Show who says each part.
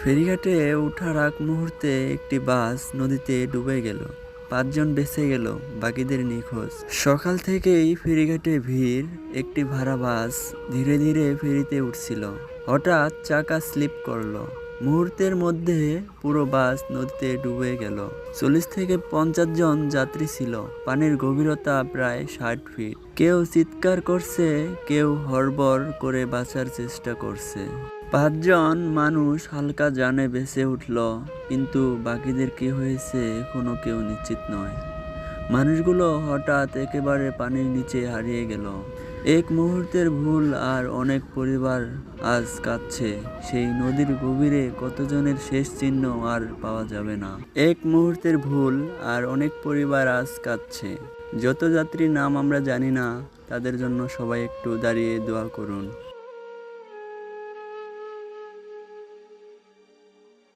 Speaker 1: ফেরিঘাটে ওঠার আগ মুহূর্তে একটি বাস নদীতে ডুবে গেল। ৫ জন বেঁচে গেল, বাকিদের নিখোঁজ। সকাল থেকেই ফেরিঘাটে ভিড়। একটি ভাড়া বাস ধীরে ধীরে ফেরিতে উঠছিল। হঠাৎ চাকা স্লিপ করলো। মুহূর্তের মধ্যে পুরো বাস নদীতে ডুবে গেল। ৪০ থেকে ৫০ জন যাত্রী ছিল। পানির গভীরতা প্রায় ৬০ ফিট। কেউ চিৎকার করছে, কেউ হড়বড় করে বাঁচার চেষ্টা করছে। ৫ জন মানুষ হালকা জানে বেঁচে উঠল, কিন্তু বাকিদের কি হয়েছে এখনো কেউ নিশ্চিত নয়। মানুষগুলো হঠাৎ একেবারে পানির নিচে হারিয়ে গেল। এক মুহূর্তের ভুল আর অনেক পরিবার আজ কাঁদছে। সেই নদীর গভীরে কতজনের শেষ চিহ্ন আর পাওয়া যাবে না। এক মুহূর্তের ভুল আর অনেক পরিবার আজ কাঁদছে। যত যাত্রীর নাম আমরা জানি না, তাদের জন্য সবাই একটু দাঁড়িয়ে দোয়া করুন।